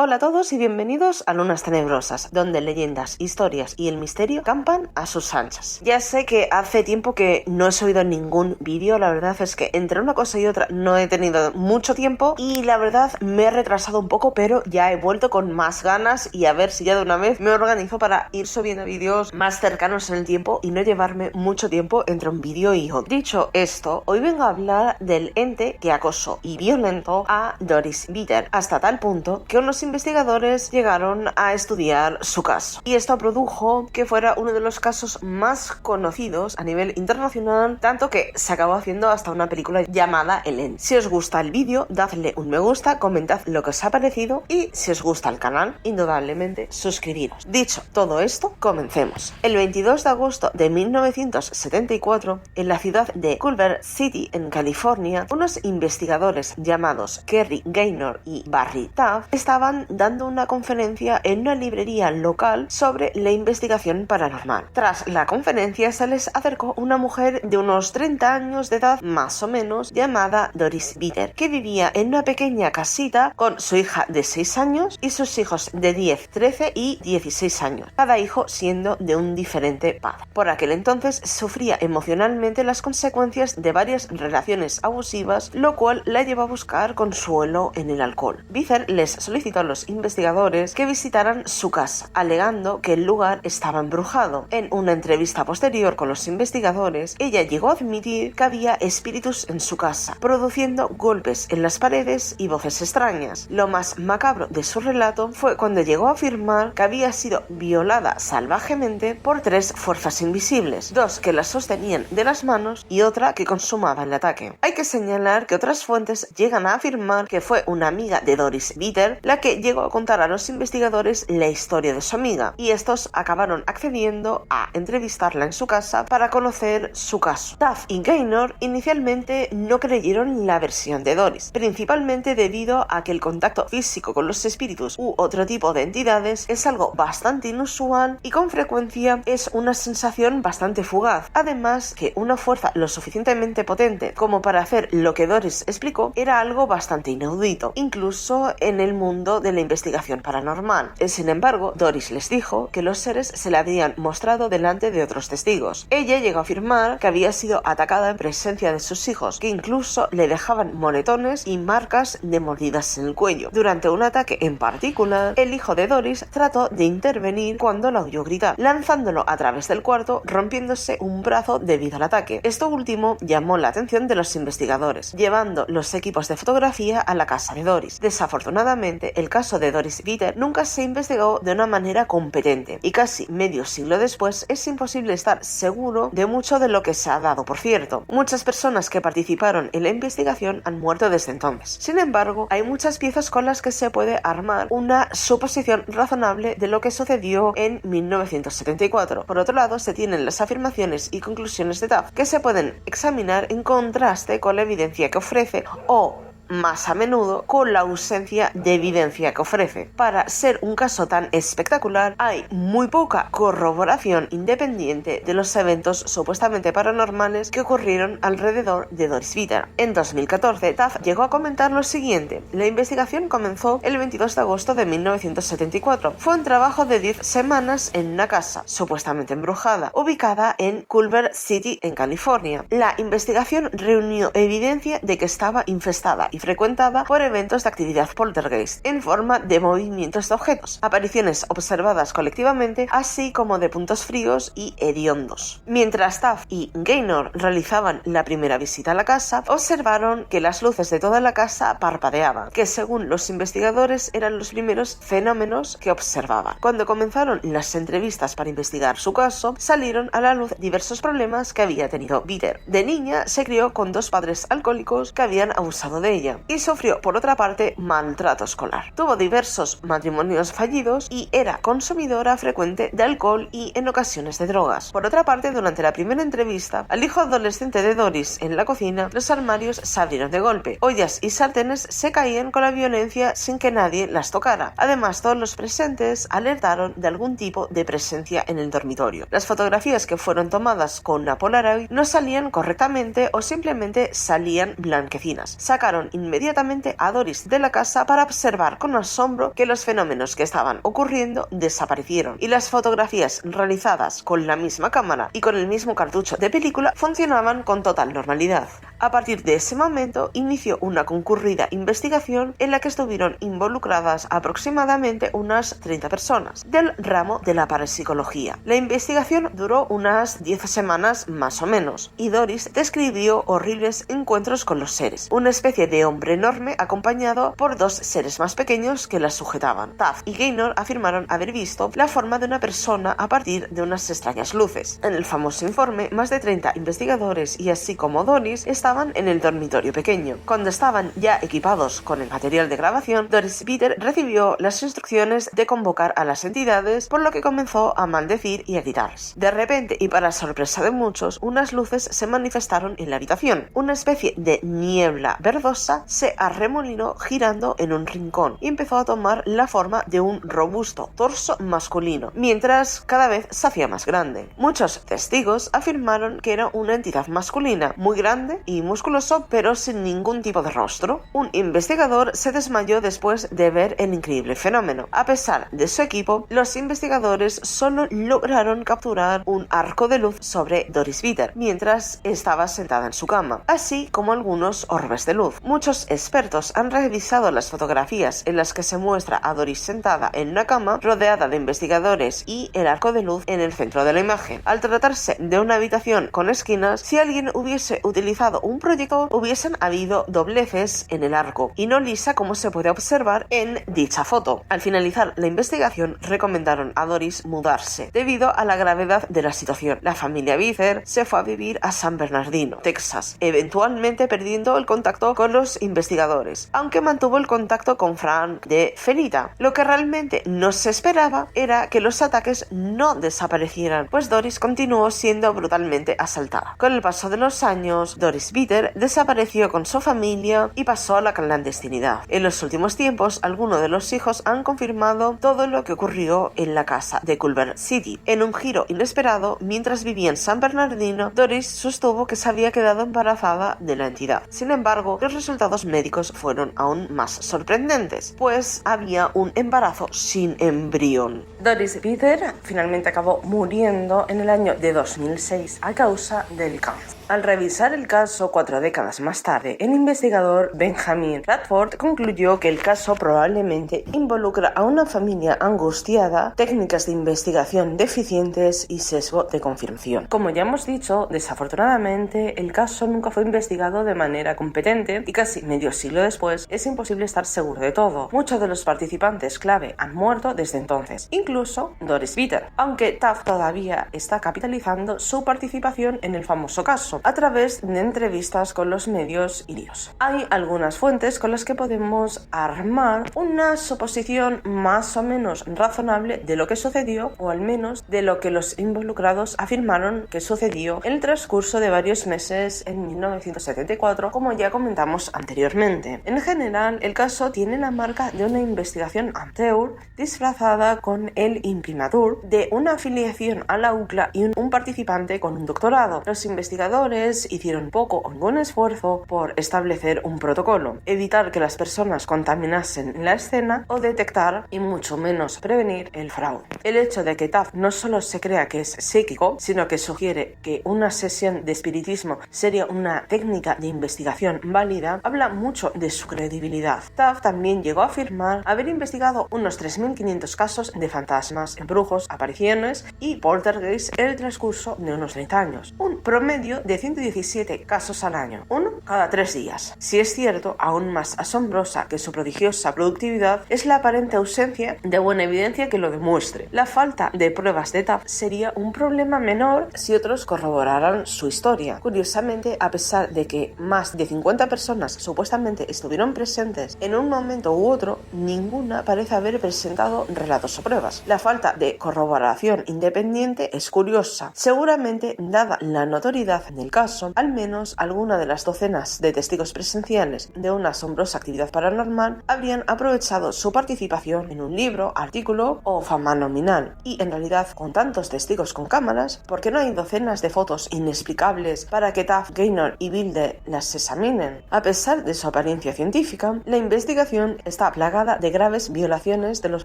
Hola a todos y bienvenidos a Lunas Tenebrosas, donde leyendas, historias y el misterio campan a sus anchas. Ya sé que hace tiempo que no he subido ningún vídeo, la verdad es que entre una cosa y otra no he tenido mucho tiempo y la verdad me he retrasado un poco, pero ya he vuelto con más ganas y a ver si ya de una vez me organizo para ir subiendo vídeos más cercanos en el tiempo y no llevarme mucho tiempo entre un vídeo y otro. Dicho esto, hoy vengo a hablar del ente que acosó y violentó a Doris Bitter, hasta tal punto que unos investigadores llegaron a estudiar su caso. Y esto produjo que fuera uno de los casos más conocidos a nivel internacional, tanto que se acabó haciendo hasta una película llamada Ellen. Si os gusta el vídeo, dadle un me gusta, comentad lo que os ha parecido y si os gusta el canal, indudablemente suscribiros. Dicho todo esto, comencemos. El 22 de agosto de 1974, en la ciudad de Culver City, en California, unos investigadores llamados Kerry Gaynor y Barry Taft estaban dando una conferencia en una librería local sobre la investigación paranormal. Tras la conferencia se les acercó una mujer de unos 30 años de edad más o menos llamada Doris Bitter, que vivía en una pequeña casita con su hija de 6 años y sus hijos de 10, 13 y 16 años, cada hijo siendo de un diferente padre. Por aquel entonces sufría emocionalmente las consecuencias de varias relaciones abusivas, lo cual la llevó a buscar consuelo en el alcohol. Bitter les solicitó a los investigadores que visitaran su casa, alegando que el lugar estaba embrujado. En una entrevista posterior con los investigadores, ella llegó a admitir que había espíritus en su casa, produciendo golpes en las paredes y voces extrañas. Lo más macabro de su relato fue cuando llegó a afirmar que había sido violada salvajemente por 3 fuerzas invisibles, 2 que la sostenían de las manos y otra que consumaba el ataque. Hay que señalar que otras fuentes llegan a afirmar que fue una amiga de Doris Bitter la que llegó a contar a los investigadores la historia de su amiga, y estos acabaron accediendo a entrevistarla en su casa para conocer su caso. Taft y Gaynor inicialmente no creyeron la versión de Doris, principalmente debido a que el contacto físico con los espíritus u otro tipo de entidades es algo bastante inusual y con frecuencia es una sensación bastante fugaz. Además, que una fuerza lo suficientemente potente como para hacer lo que Doris explicó era algo bastante inaudito, incluso en el mundo de la investigación paranormal. Sin embargo, Doris les dijo que los seres se le habían mostrado delante de otros testigos. Ella llegó a afirmar que había sido atacada en presencia de sus hijos, que incluso le dejaban moretones y marcas de mordidas en el cuello. Durante un ataque en particular, el hijo de Doris trató de intervenir cuando la oyó gritar, lanzándolo a través del cuarto, rompiéndose un brazo debido al ataque. Esto último llamó la atención de los investigadores, llevando los equipos de fotografía a la casa de Doris. Desafortunadamente, el caso de Doris Bitter nunca se investigó de una manera competente y casi medio siglo después es imposible estar seguro de mucho de lo que se ha dado por cierto. Muchas personas que participaron en la investigación han muerto desde entonces. Sin embargo, hay muchas piezas con las que se puede armar una suposición razonable de lo que sucedió en 1974. Por otro lado, se tienen las afirmaciones y conclusiones de Taft que se pueden examinar en contraste con la evidencia que ofrece o más a menudo con la ausencia de evidencia que ofrece. Para ser un caso tan espectacular, hay muy poca corroboración independiente de los eventos supuestamente paranormales que ocurrieron alrededor de Doris Bitter. En 2014, Taft llegó a comentar lo siguiente: la investigación comenzó el 22 de agosto de 1974. Fue un trabajo de 10 semanas en una casa, supuestamente embrujada, ubicada en Culver City, en California. La investigación reunió evidencia de que estaba infestada y frecuentada por eventos de actividad poltergeist en forma de movimientos de objetos, apariciones observadas colectivamente, así como de puntos fríos y hediondos. Mientras Taft y Gaynor realizaban la primera visita a la casa, observaron que las luces de toda la casa parpadeaban, que según los investigadores eran los primeros fenómenos que observaban. Cuando comenzaron las entrevistas para investigar su caso, salieron a la luz diversos problemas que había tenido Bitter. De niña se crió con 2 padres alcohólicos que habían abusado de ella, y sufrió por otra parte maltrato escolar. Tuvo diversos matrimonios fallidos y era consumidora frecuente de alcohol y en ocasiones de drogas. Por otra parte, durante la primera entrevista al hijo adolescente de Doris en la cocina, los armarios se abrieron de golpe, ollas y sartenes se caían con la violencia sin que nadie las tocara. Además, todos los presentes alertaron de algún tipo de presencia en el dormitorio. Las fotografías que fueron tomadas con una Polaroid no salían correctamente o simplemente salían blanquecinas. Sacaron inmediatamente a Doris de la casa para observar con asombro que los fenómenos que estaban ocurriendo desaparecieron y las fotografías realizadas con la misma cámara y con el mismo cartucho de película funcionaban con total normalidad. A partir de ese momento inició una concurrida investigación en la que estuvieron involucradas aproximadamente unas 30 personas del ramo de la parapsicología. La investigación duró unas 10 semanas más o menos y Doris describió horribles encuentros con los seres, una especie de hombre enorme acompañado por dos seres más pequeños que la sujetaban. Taft y Gaynor afirmaron haber visto la forma de una persona a partir de unas extrañas luces. En el famoso informe, más de 30 investigadores y así como Doris estaban en el dormitorio pequeño. Cuando estaban ya equipados con el material de grabación, Doris Peter recibió las instrucciones de convocar a las entidades, por lo que comenzó a maldecir y a gritarles. De repente, y para sorpresa de muchos, unas luces se manifestaron en la habitación. Una especie de niebla verdosa se arremolinó girando en un rincón y empezó a tomar la forma de un robusto torso masculino, mientras cada vez se hacía más grande. Muchos testigos afirmaron que era una entidad masculina, muy grande y musculoso, pero sin ningún tipo de rostro. Un investigador se desmayó después de ver el increíble fenómeno. A pesar de su equipo, los investigadores solo lograron capturar un arco de luz sobre Doris Peter mientras estaba sentada en su cama, así como algunos orbes de luz. Muchos expertos han revisado las fotografías en las que se muestra a Doris sentada en una cama rodeada de investigadores y el arco de luz en el centro de la imagen. Al tratarse de una habitación con esquinas, si alguien hubiese utilizado un proyector, hubiesen habido dobleces en el arco y no lisa como se puede observar en dicha foto. Al finalizar la investigación, recomendaron a Doris mudarse debido a la gravedad de la situación. La familia Peter se fue a vivir a San Bernardino, Texas, eventualmente perdiendo el contacto con los investigadores, aunque mantuvo el contacto con Frank de Felita. Lo que realmente no se esperaba era que los ataques no desaparecieran, pues Doris continuó siendo brutalmente asaltada. Con el paso de los años, Doris Peter desapareció con su familia y pasó a la clandestinidad. En los últimos tiempos, algunos de los hijos han confirmado todo lo que ocurrió en la casa de Culver City. En un giro inesperado, mientras vivía en San Bernardino, Doris sostuvo que se había quedado embarazada de la entidad. Sin embargo, los resultados médicos fueron aún más sorprendentes, pues había un embarazo sin embrión. Doris Peter finalmente acabó muriendo en el año de 2006 a causa del cáncer. Al revisar el caso 4 décadas más tarde, el investigador Benjamin Radford concluyó que el caso probablemente involucra a una familia angustiada, técnicas de investigación deficientes y sesgo de confirmación. Como ya hemos dicho, desafortunadamente el caso nunca fue investigado de manera competente y casi medio siglo después es imposible estar seguro de todo. Muchos de los participantes clave han muerto desde entonces, incluso Doris Peter, aunque Taft todavía está capitalizando su participación en el famoso caso a través de entrevistas con los medios irios. Hay algunas fuentes con las que podemos armar una suposición más o menos razonable de lo que sucedió, o al menos de lo que los involucrados afirmaron que sucedió en el transcurso de varios meses en 1974, como ya comentamos anteriormente. En general, el caso tiene la marca de una investigación amateur disfrazada con el imprimatur de una afiliación a la UCLA y un participante con un doctorado. Los investigadores hicieron poco o ningún esfuerzo por establecer un protocolo, evitar que las personas contaminasen la escena o detectar y mucho menos prevenir el fraude. El hecho de que Taft no solo se crea que es psíquico, sino que sugiere que una sesión de espiritismo sería una técnica de investigación válida, habla mucho de su credibilidad. Taft también llegó a afirmar haber investigado unos 3.500 casos de fantasmas, embrujos, apariciones y poltergeist en el transcurso de unos 30 años, un promedio de 117 casos al año, uno cada 3 días. Si es cierto, aún más asombrosa que su prodigiosa productividad es la aparente ausencia de buena evidencia que lo demuestre. La falta de pruebas de Taft sería un problema menor si otros corroboraran su historia. Curiosamente, a pesar de que más de 50 personas supuestamente estuvieron presentes en un momento u otro, ninguna parece haber presentado relatos o pruebas. La falta de corroboración independiente es curiosa, seguramente dada la notoriedad del del caso, al menos alguna de las docenas de testigos presenciales de una asombrosa actividad paranormal habrían aprovechado su participación en un libro, artículo o fama nominal. Y en realidad, con tantos testigos con cámaras, ¿por qué no hay docenas de fotos inexplicables para que Taft, Gaynor y Wilde las examinen? A pesar de su apariencia científica, la investigación está plagada de graves violaciones de los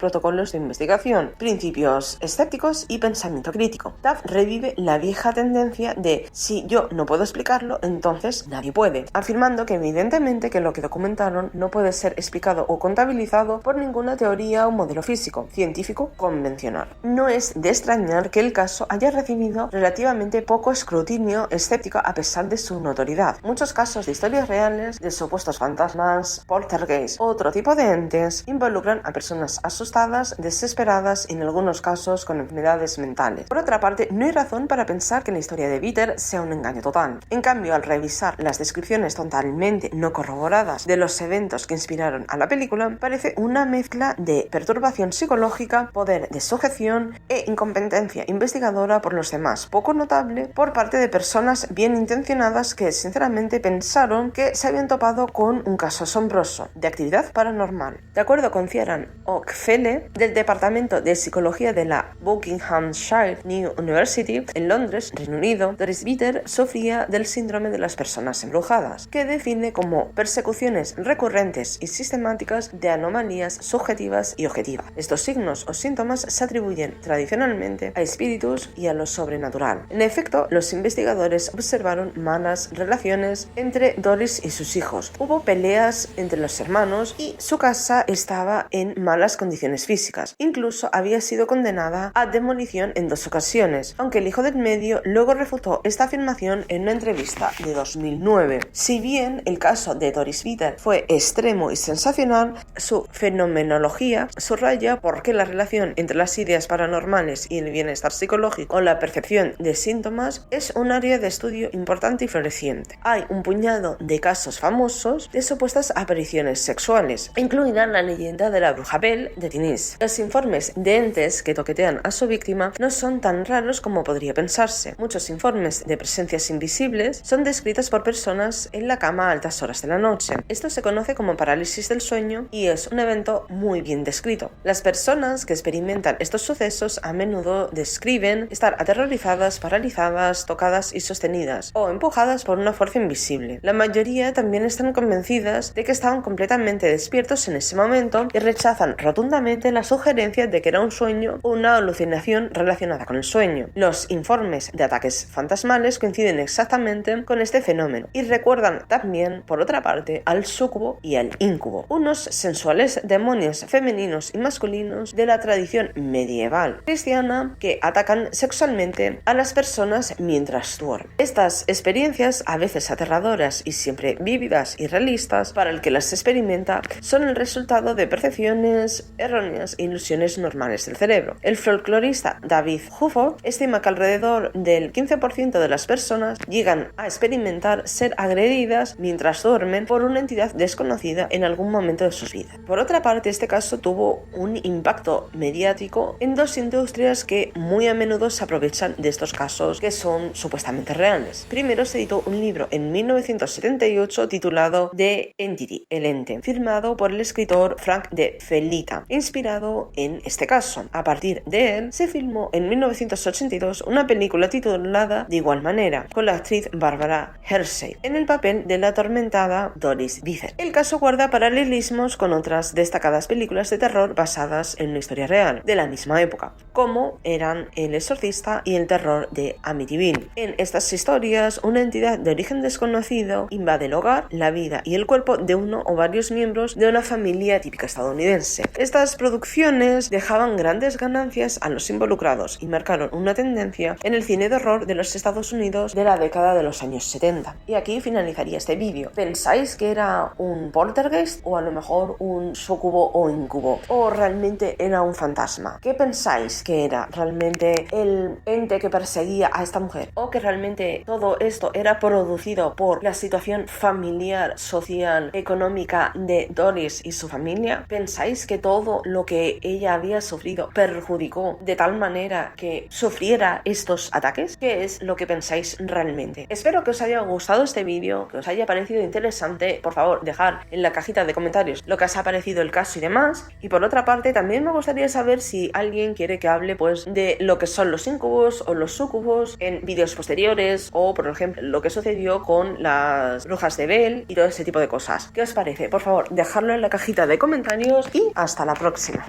protocolos de investigación, principios escépticos y pensamiento crítico. Taft revive la vieja tendencia de si yo no puedo explicarlo, entonces nadie puede, afirmando que evidentemente que lo que documentaron no puede ser explicado o contabilizado por ninguna teoría o modelo físico, científico convencional. No es de extrañar que el caso haya recibido relativamente poco escrutinio escéptico a pesar de su notoriedad. Muchos casos de historias reales, de supuestos fantasmas, poltergeist o otro tipo de entes involucran a personas asustadas, desesperadas y en algunos casos con enfermedades mentales. Por otra parte, no hay razón para pensar que la historia de Bitter sea un engaño total. En cambio, al revisar las descripciones totalmente no corroboradas de los eventos que inspiraron a la película, parece una mezcla de perturbación psicológica, poder de sujeción e incompetencia investigadora por los demás, poco notable por parte de personas bien intencionadas que sinceramente pensaron que se habían topado con un caso asombroso de actividad paranormal. De acuerdo con Ciaran O'Fele, del Departamento de Psicología de la Buckinghamshire New University en Londres, Reino Unido, Doris Bitter sufría del síndrome de las personas embrujadas, que define como persecuciones recurrentes y sistemáticas de anomalías subjetivas y objetivas. Estos signos o síntomas se atribuyen tradicionalmente a espíritus y a lo sobrenatural. En efecto, los investigadores observaron malas relaciones entre Doris y sus hijos. Hubo peleas entre los hermanos y su casa estaba en malas condiciones físicas. Incluso había sido condenada a demolición en 2 ocasiones, aunque el hijo del medio luego refutó esta afirmación en una entrevista de 2009. Si bien el caso de Doris Bitter fue extremo y sensacional, su fenomenología subraya por qué la relación entre las ideas paranormales y el bienestar psicológico o la percepción de síntomas es un área de estudio importante y floreciente. Hay un puñado de casos famosos de supuestas apariciones sexuales, incluida la leyenda de la bruja Bell de Tinnis. Los informes de entes que toquetean a su víctima no son tan raros como podría pensarse. Muchos informes de presencias invisibles son descritos por personas en la cama a altas horas de la noche. Esto se conoce como parálisis del sueño y es un evento muy bien descrito. Las personas que experimentan estos sucesos a menudo describen estar aterrorizadas, paralizadas, tocadas y sostenidas o empujadas por una fuerza invisible. La mayoría también están convencidas de que estaban completamente despiertos en ese momento y rechazan rotundamente la sugerencia de que era un sueño o una alucinación relacionada con el sueño. Los informes de ataques fantasmales coinciden exactamente con este fenómeno y recuerdan también, por otra parte, al súcubo y al íncubo, unos sensuales demonios femeninos y masculinos de la tradición medieval cristiana que atacan sexualmente a las personas mientras duermen. Estas experiencias, a veces aterradoras y siempre vívidas y realistas para el que las experimenta, son el resultado de percepciones erróneas e ilusiones normales del cerebro. El folclorista David Hufford estima que alrededor del 15% de las personas llegan a experimentar ser agredidas mientras duermen por una entidad desconocida en algún momento de sus vidas. Por otra parte, este caso tuvo un impacto mediático en 2 industrias que muy a menudo se aprovechan de estos casos que son supuestamente reales. Primero se editó un libro en 1978 titulado The Entity, el ente, firmado por el escritor Frank de Felitta, inspirado en este caso. A partir de él se filmó en 1982 una película titulada de igual manera, con la actriz Barbara Hershey en el papel de la atormentada Doris Bitter. El caso guarda paralelismos con otras destacadas películas de terror basadas en una historia real de la misma época, como eran El exorcista y El terror de Amityville. En estas historias, una entidad de origen desconocido invade el hogar, la vida y el cuerpo de uno o varios miembros de una familia típica estadounidense. Estas producciones dejaban grandes ganancias a los involucrados y marcaron una tendencia en el cine de horror de los Estados Unidos de la década de los años 70. Y aquí finalizaría este vídeo. ¿Pensáis que era un poltergeist o a lo mejor un súcubo o incubo? ¿O realmente era un fantasma? ¿Qué pensáis? que era realmente el ente que perseguía a esta mujer, o que realmente todo esto era producido por la situación familiar, social, económica de Doris y su familia. ¿Pensáis que todo lo que ella había sufrido perjudicó de tal manera que sufriera estos ataques? ¿Qué es lo que pensáis realmente? Espero que os haya gustado este vídeo, que os haya parecido interesante. Por favor, dejad en la cajita de comentarios lo que os ha parecido el caso y demás. Y por otra parte, también me gustaría saber si alguien quiere que hable pues de lo que son los incubos o los sucubos en vídeos posteriores, o por ejemplo lo que sucedió con las brujas de Bell y todo ese tipo de cosas. ¿Qué os parece? Por favor, dejadlo en la cajita de comentarios y hasta la próxima.